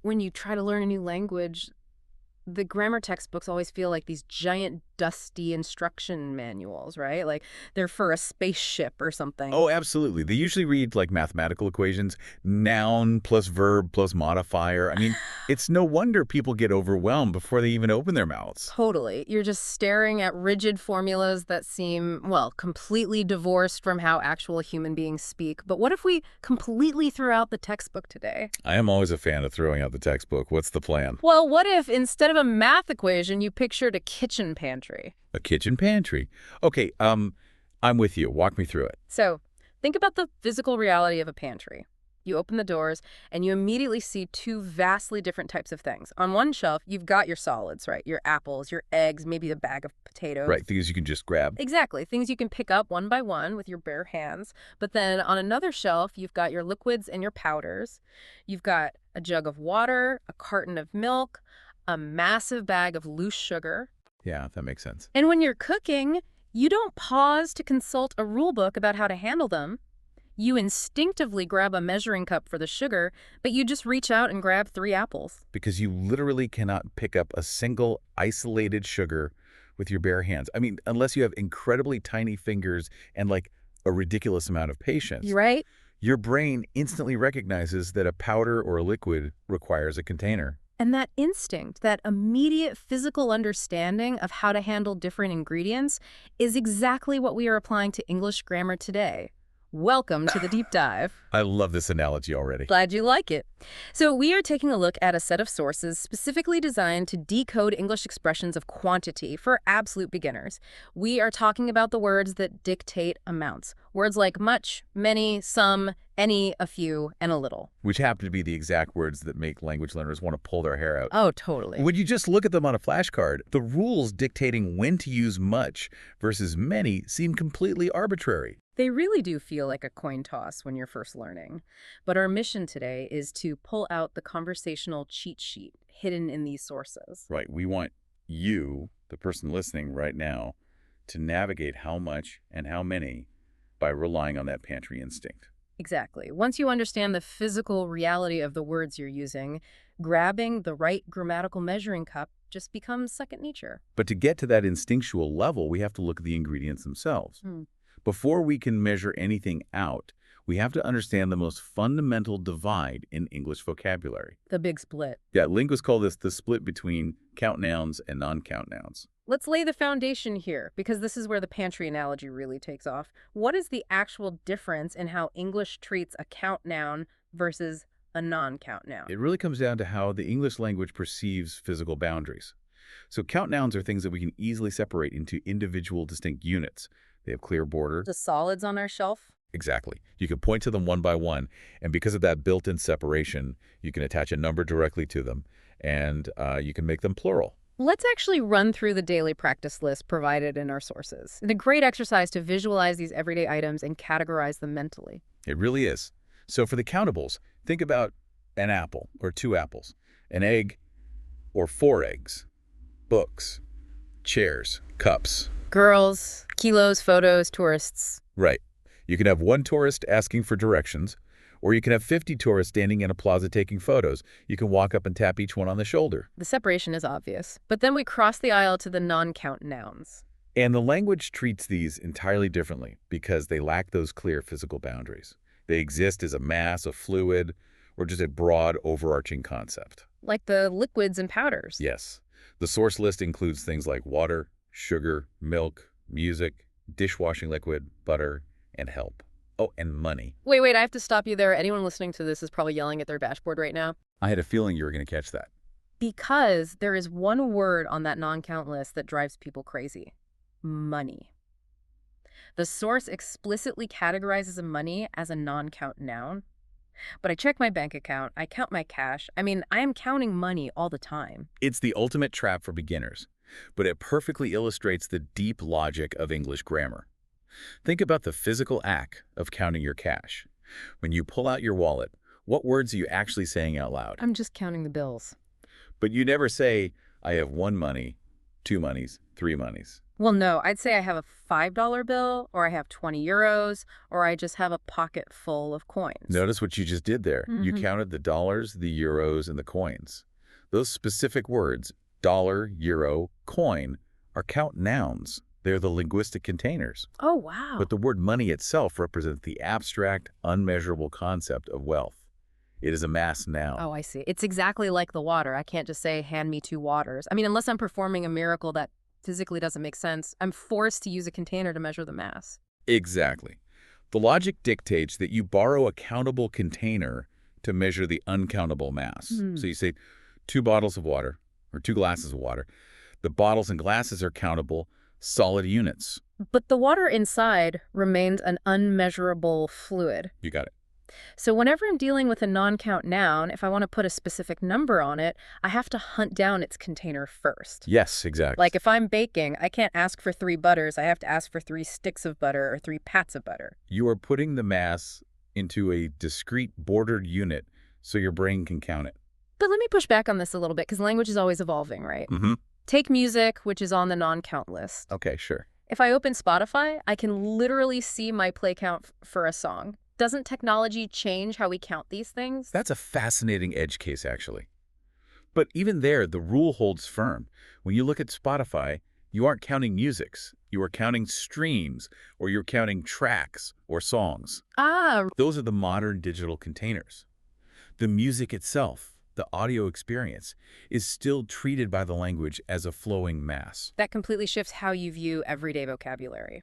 When you try to learn a new language, the grammar textbooks always feel like these giant, dusty instruction manuals, right? Like they're for a spaceship or something. Oh, absolutely. They usually read like mathematical equations, noun plus verb plus modifier. I mean, it's no wonder people get overwhelmed before they even open their mouths. Totally. You're just staring at rigid formulas that seem, well, completely divorced from how actual human beings speak. But what if we completely threw out the textbook today? I am always a fan of throwing out the textbook. What's the plan? Well, what if instead of a math equation, you pictured a kitchen pantry? A kitchen pantry. Okay, I'm with you. Walk me through it. So, think about the physical reality of a pantry. You open the doors, and you immediately see two vastly different types of things. On one shelf, you've got your solids, right? Your apples, your eggs, maybe a bag of potatoes. Right, things you can just grab. Exactly. Things you can pick up one by one with your bare hands. But then on another shelf, you've got your liquids and your powders. You've got a jug of water, a carton of milk, a massive bag of loose sugar. Yeah, that makes sense. And when you're cooking, you don't pause to consult a rule book about how to handle them. You instinctively grab a measuring cup for the sugar, but you just reach out and grab 3 apples. Because you literally cannot pick up a single isolated sugar with your bare hands. I mean, unless you have incredibly tiny fingers and like a ridiculous amount of patience. You right? Your brain instantly recognizes that a powder or a liquid requires a container. And that instinct, that immediate physical understanding of how to handle different ingredients is exactly what we are applying to English grammar today. Welcome to the deep dive. I love this analogy already. Glad you like it. So we are taking a look at a set of sources specifically designed to decode English expressions of quantity for absolute beginners. We are talking about the words that dictate amounts. Words like much, many, some, any, a few, and a little. Which happen to be the exact words that make language learners want to pull their hair out. Oh, totally. When you just look at them on a flashcard, the rules dictating when to use much versus many seem completely arbitrary. They really do feel like a coin toss when you're first learning. But our mission today is to pull out the conversational cheat sheet hidden in these sources. Right. We want you, the person listening right now, to navigate how much and how many by relying on that pantry instinct. Exactly. Once you understand the physical reality of the words you're using, grabbing the right grammatical measuring cup just becomes second nature. But to get to that instinctual level, we have to look at the ingredients themselves. Before we can measure anything out, we have to understand the most fundamental divide in English vocabulary. The big split. Yeah, linguists call this the split between count nouns and non-count nouns. Let's lay the foundation here, because this is where the pantry analogy really takes off. What is the actual difference in how English treats a count noun versus a non-count noun? It really comes down to how the English language perceives physical boundaries. So count nouns are things that we can easily separate into individual distinct units. They have clear border. The solids on our shelf? Exactly. You can point to them one by one, and because of that built-in separation, you can attach a number directly to them, and you can make them plural. Let's actually run through the daily practice list provided in our sources. It's a great exercise to visualize these everyday items and categorize them mentally. It really is. So for the countables, think about an apple or 2 apples, an egg or 4 eggs, books, chairs, cups. Girls, kilos, photos, tourists. Right. You can have 1 tourist asking for directions, or you can have 50 tourists standing in a plaza taking photos. You can walk up and tap each one on the shoulder. The separation is obvious. But then we cross the aisle to the non-count nouns. And the language treats these entirely differently because they lack those clear physical boundaries. They exist as a mass, a fluid, or just a broad, overarching concept. Like the liquids and powders. Yes. The source list includes things like water, sugar, milk, music, dishwashing liquid, butter, and help. Oh, and money. Wait, I have to stop you there. Anyone listening to this is probably yelling at their dashboard right now. I had a feeling you were going to catch that. Because there is one word on that non-count list that drives people crazy. Money. The source explicitly categorizes money as a non-count noun. But I check my bank account, I count my cash. I mean, I am counting money all the time. It's the ultimate trap for beginners, but it perfectly illustrates the deep logic of English grammar. Think about the physical act of counting your cash. When you pull out your wallet, what words are you actually saying out loud? I'm just counting the bills. But you never say, I have 1 money, 2 monies, 3 monies. Well, no, I'd say I have a $5 bill, or I have 20 euros, or I just have a pocket full of coins. Notice what you just did there. You counted the dollars, the euros, and the coins. Those specific words, dollar, euro, coin, are count nouns. They're the linguistic containers. Oh, wow. But the word money itself represents the abstract, unmeasurable concept of wealth. It is a mass noun. Oh, I see. It's exactly like the water. I can't just say, hand me 2 waters. I mean, unless I'm performing a miracle that physically doesn't make sense, I'm forced to use a container to measure the mass. Exactly. The logic dictates that you borrow a countable container to measure the uncountable mass. So you say 2 bottles of water, or 2 glasses of water. The bottles and glasses are countable, solid units. But the water inside remains an unmeasurable fluid. You got it. So whenever I'm dealing with a non-count noun, if I want to put a specific number on it, I have to hunt down its container first. Yes, exactly. Like if I'm baking, I can't ask for 3 butters. I have to ask for 3 sticks of butter or 3 pats of butter. You are putting the mass into a discrete bordered unit so your brain can count it. But let me push back on this a little bit, because language is always evolving, right? Take music, which is on the non-count list. Okay, sure. If I open Spotify, I can literally see my play count for a song. Doesn't technology change how we count these things? That's a fascinating edge case, actually. But even there, the rule holds firm. When you look at Spotify, you aren't counting musics. You are counting streams, or you're counting tracks or songs. Ah, Those are the modern digital containers. The music itself, the audio experience, is still treated by the language as a flowing mass. that completely shifts how you view everyday vocabulary.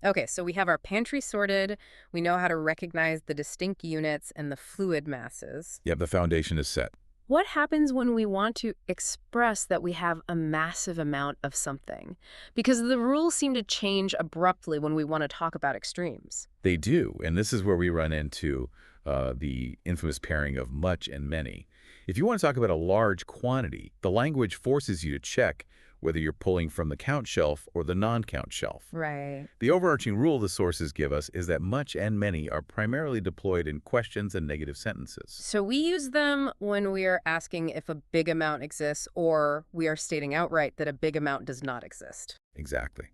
Okay, so we have our pantry sorted. We know how to recognize the distinct units and the fluid masses. Yep, the foundation is set. What happens when we want to express that we have a massive amount of something? Because the rules seem to change abruptly when we want to talk about extremes. They do, and this is where we run into the infamous pairing of much and many. If you want to talk about a large quantity, the language forces you to check whether you're pulling from the count shelf or the non-count shelf. Right. The overarching rule the sources give us is that much and many are primarily deployed in questions and negative sentences. So we use them when we are asking if a big amount exists, or we are stating outright that a big amount does not exist. Exactly.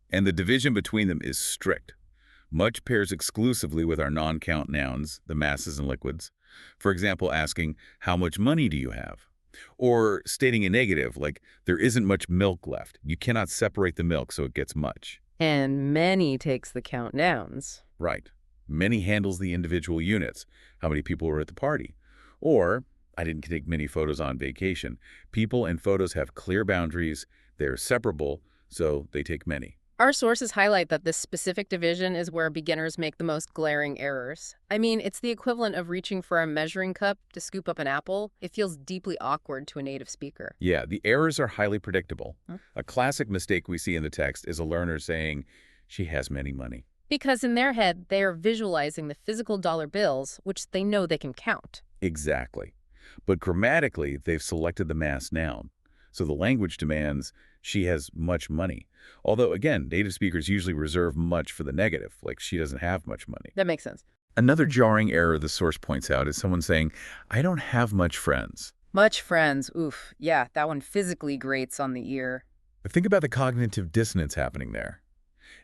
And the division between them is strict. Much pairs exclusively with our non-count nouns, the masses and liquids. For example, asking, how much money do you have? Or stating a negative, like, there isn't much milk left. You cannot separate the milk, so it gets much. And many takes the count nouns. Right. Many handles the individual units. How many people were at the party? Or, I didn't take many photos on vacation. People and photos have clear boundaries. They're separable, so they take many. Our sources highlight that this specific division is where beginners make the most glaring errors. I mean, it's the equivalent of reaching for a measuring cup to scoop up an apple. It feels deeply awkward to a native speaker. Yeah, the errors are highly predictable. Huh? A classic mistake we see in the text is a learner saying, she has many money. Because in their head, they are visualizing the physical dollar bills, which they know they can count. Exactly. But grammatically, they've selected the mass noun. So the language demands, she has much money. Although, again, native speakers usually reserve much for the negative, like she doesn't have much money. That makes sense. Another jarring error the source points out is someone saying, I don't have much friends. Much friends. Oof. Yeah, that one physically grates on the ear. But think about the cognitive dissonance happening there.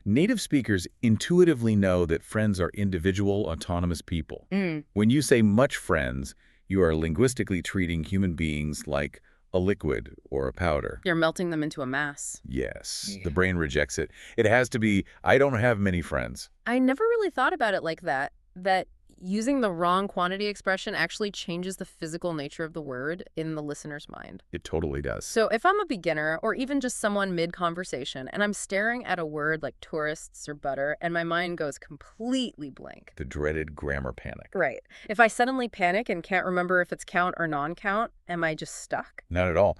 Native speakers intuitively know that friends are individual, autonomous people. When you say much friends, you are linguistically treating human beings like a liquid or a powder. You're melting them into a mass. Yes, Yeah. the brain rejects it. It has to be, I don't have many friends. I never really thought about it like that, that using the wrong quantity expression actually changes the physical nature of the word in the listener's mind. It totally does. So if I'm a beginner, or even just someone mid-conversation, and I'm staring at a word like tourists or butter, and my mind goes completely blank. The dreaded grammar panic. Right. If I suddenly panic and can't remember if it's count or non-count, am I just stuck? Not at all.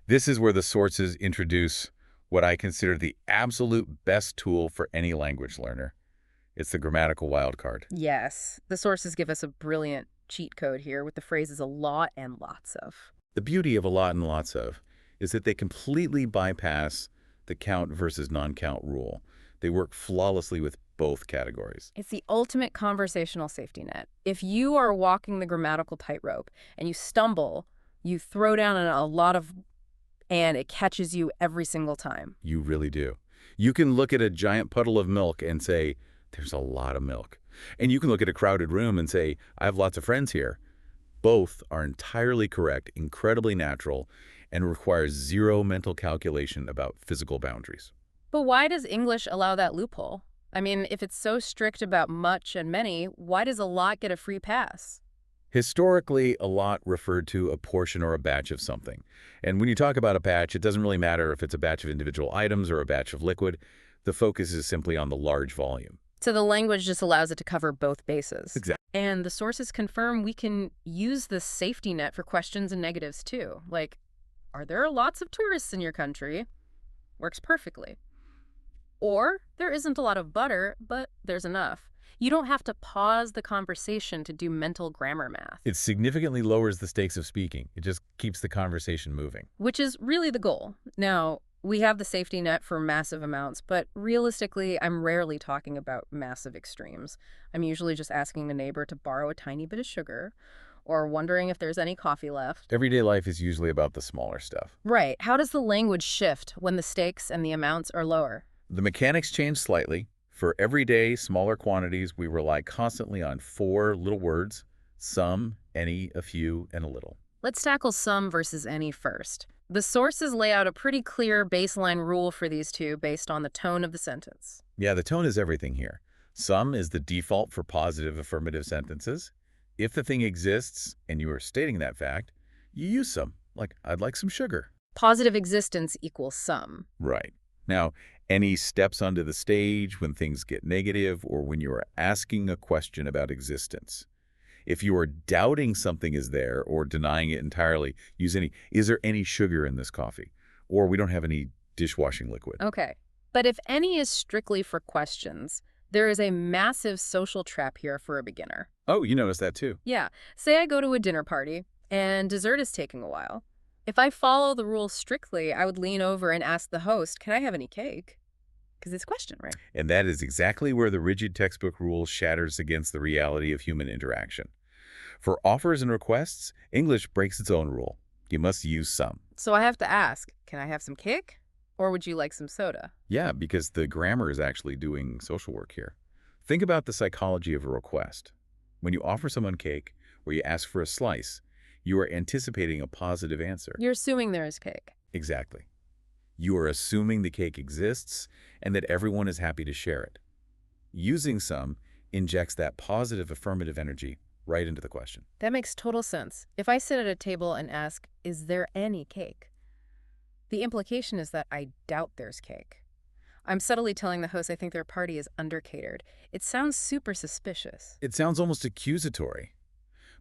This is where the sources introduce what I consider the absolute best tool for any language learner. It's the grammatical wildcard. Yes. The sources give us a brilliant cheat code here with the phrases a lot and lots of. The beauty of a lot and lots of is that they completely bypass the count versus non-count rule. They work flawlessly with both categories. It's the ultimate conversational safety net. If you are walking the grammatical tightrope and you stumble, you throw down a lot of And it catches you every single time. You really do. You can look at a giant puddle of milk and say, there's a lot of milk. And you can look at a crowded room and say, I have lots of friends here. Both are entirely correct, incredibly natural, and require zero mental calculation about physical boundaries. But why does English allow that loophole? I mean, if it's so strict about much and many, why does a lot get a free pass? Historically, a lot referred to a portion or a batch of something. And when you talk about a batch, it doesn't really matter if it's a batch of individual items or a batch of liquid. The focus is simply on the large volume. So the language just allows it to cover both bases. Exactly. And the sources confirm we can use the safety net for questions and negatives too. Like, are there lots of tourists in your country? Works perfectly. Or there isn't a lot of butter, but there's enough. You don't have to pause the conversation to do mental grammar math. It significantly lowers the stakes of speaking. It just keeps the conversation moving. Which is really the goal. Now, we have the safety net for massive amounts, but realistically, I'm rarely talking about massive extremes. I'm usually just asking a neighbor to borrow a tiny bit of sugar or wondering if there's any coffee left. Everyday life is usually about the smaller stuff. Right. How does the language shift when the stakes and the amounts are lower? The mechanics change slightly. For everyday, smaller quantities, we rely constantly on 4 little words: some, any, a few, and a little. Let's tackle some versus any first. The sources lay out a pretty clear baseline rule for these two based on the tone of the sentence. Yeah, the tone is everything here. Some is the default for positive affirmative sentences. If the thing exists and you are stating that fact, you use some, like, I'd like some sugar. Positive existence equals some. Right. Now, any steps onto the stage when things get negative or when you are asking a question about existence. If you are doubting something is there or denying it entirely, use any, is there any sugar in this coffee? Or we don't have any dishwashing liquid. Okay. But if any is strictly for questions, there is a massive social trap here for a beginner. Oh, you noticed that too. Yeah. Say I go to a dinner party and dessert is taking a while. If I follow the rules strictly, I would lean over and ask the host, can I have any cake? Because it's a question, right? And that is exactly where the rigid textbook rule shatters against the reality of human interaction. For offers and requests, English breaks its own rule. You must use some. So I have to ask, can I have some cake? Or would you like some soda? Yeah, because the grammar is actually doing social work here. Think about the psychology of a request. When you offer someone cake or you ask for a slice, you are anticipating a positive answer. You're assuming there is cake. Exactly. You are assuming the cake exists and that everyone is happy to share it. Using some injects that positive affirmative energy right into the question. That makes total sense. If I sit at a table and ask, is there any cake? The implication is that I doubt there's cake. I'm subtly telling the host I think their party is under-catered. It sounds super suspicious. It sounds almost accusatory.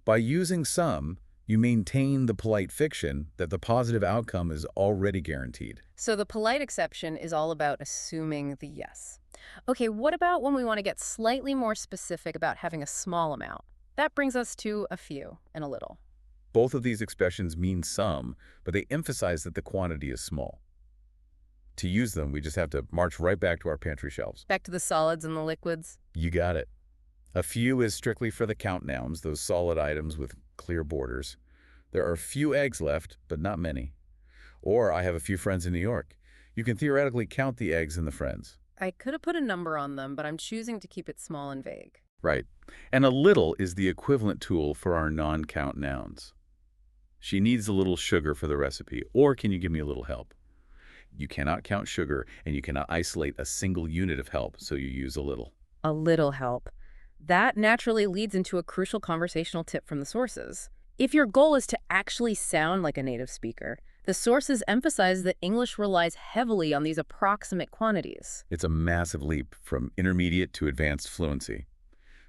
By using some, you maintain the polite fiction that the positive outcome is already guaranteed. So the polite exception is all about assuming the yes. Okay, what about when we want to get slightly more specific about having a small amount? That brings us to a few and a little. Both of these expressions mean some, but they emphasize that the quantity is small. To use them, we just have to march right back to our pantry shelves. Back to the solids and the liquids. You got it. A few is strictly for the count nouns, those solid items with clear borders. There are few eggs left, but not many. Or I have a few friends in New York. You can theoretically count the eggs and the friends. I could have put a number on them, but I'm choosing to keep it small and vague. Right. And a little is the equivalent tool for our non-count nouns. She needs a little sugar for the recipe, or can you give me a little help? You cannot count sugar, and you cannot isolate a single unit of help, so you use a little. A little help. That naturally leads into a crucial conversational tip from the sources. If your goal is to actually sound like a native speaker, the sources emphasize that English relies heavily on these approximate quantities. It's a massive leap from intermediate to advanced fluency.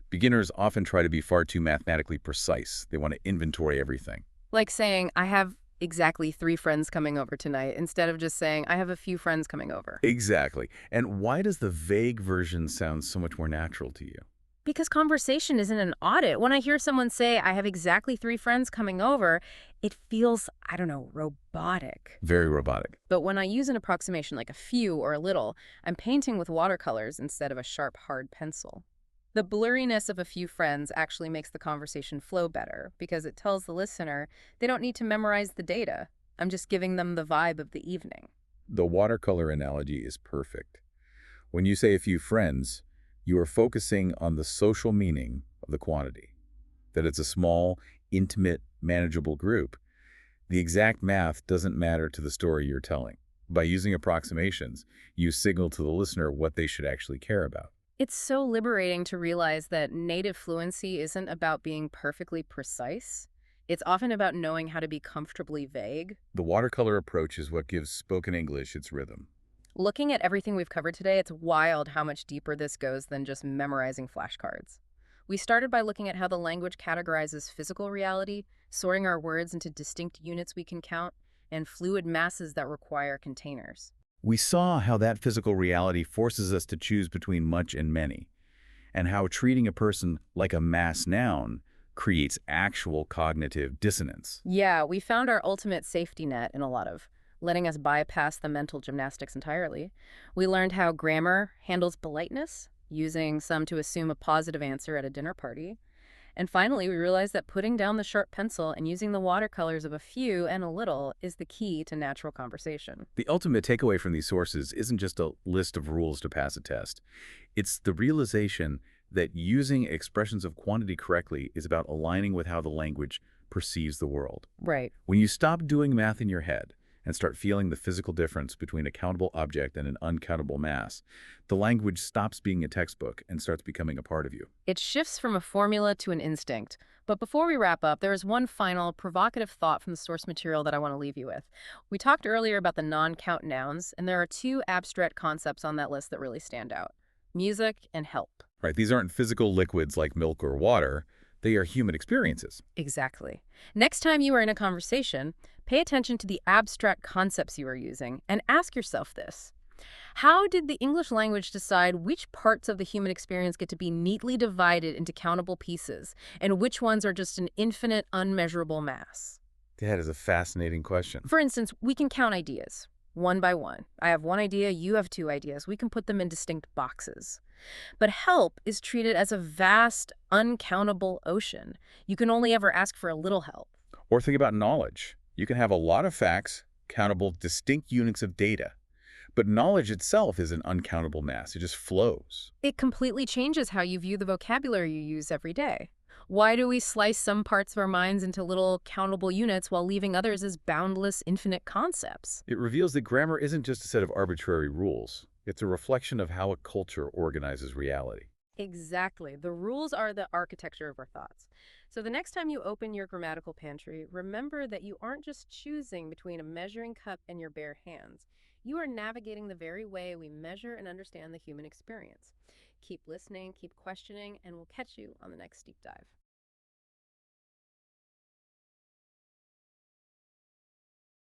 Beginners often try to be far too mathematically precise. They want to inventory everything. Like saying, I have exactly 3 friends coming over tonight, instead of just saying, I have a few friends coming over. Exactly. And why does the vague version sound so much more natural to you? Because conversation isn't an audit. When I hear someone say, I have exactly 3 friends coming over, it feels, I don't know, robotic. Very robotic. But when I use an approximation like a few or a little, I'm painting with watercolors instead of a sharp, hard pencil. The blurriness of a few friends actually makes the conversation flow better because it tells the listener they don't need to memorize the data. I'm just giving them the vibe of the evening. The watercolor analogy is perfect. When you say a few friends, you are focusing on the social meaning of the quantity, that it's a small, intimate, manageable group. The exact math doesn't matter to the story you're telling. By using approximations, you signal to the listener what they should actually care about. It's so liberating to realize that native fluency isn't about being perfectly precise. It's often about knowing how to be comfortably vague. The watercolor approach is what gives spoken English its rhythm. Looking at everything we've covered today, it's wild how much deeper this goes than just memorizing flashcards. We started by looking at how the language categorizes physical reality, sorting our words into distinct units we can count, and fluid masses that require containers. We saw how that physical reality forces us to choose between much and many, and how treating a person like a mass noun creates actual cognitive dissonance. Yeah, we found our ultimate safety net in a lot of letting us bypass the mental gymnastics entirely. We learned how grammar handles politeness, using some to assume a positive answer at a dinner party. And finally, we realized that putting down the sharp pencil and using the watercolors of a few and a little is the key to natural conversation. The ultimate takeaway from these sources isn't just a list of rules to pass a test. It's the realization that using expressions of quantity correctly is about aligning with how the language perceives the world. Right. When you stop doing math in your head and start feeling the physical difference between a countable object and an uncountable mass, the language stops being a textbook and starts becoming a part of you. It shifts from a formula to an instinct. But before we wrap up, there is one final provocative thought from the source material that I want to leave you with. We talked earlier about the non-count nouns, and there are two abstract concepts on that list that really stand out: music and help. Right? These aren't physical liquids like milk or water. They are human experiences. Exactly. Next time you are in a conversation, pay attention to the abstract concepts you are using and ask yourself this: how did the English language decide which parts of the human experience get to be neatly divided into countable pieces and which ones are just an infinite, unmeasurable mass? That is a fascinating question. For instance, we can count ideas one by one. I have one idea, you have two ideas. We can put them in distinct boxes. But help is treated as a vast, uncountable ocean. You can only ever ask for a little help. Or think about knowledge. You can have a lot of facts, countable, distinct units of data. But knowledge itself is an uncountable mass. It just flows. It completely changes how you view the vocabulary you use every day. Why do we slice some parts of our minds into little countable units while leaving others as boundless, infinite concepts? It reveals that grammar isn't just a set of arbitrary rules. It's a reflection of how a culture organizes reality. Exactly. The rules are the architecture of our thoughts. So the next time you open your grammatical pantry, remember that you aren't just choosing between a measuring cup and your bare hands. You are navigating the very way we measure and understand the human experience. Keep listening, keep questioning, and we'll catch you on the next deep dive.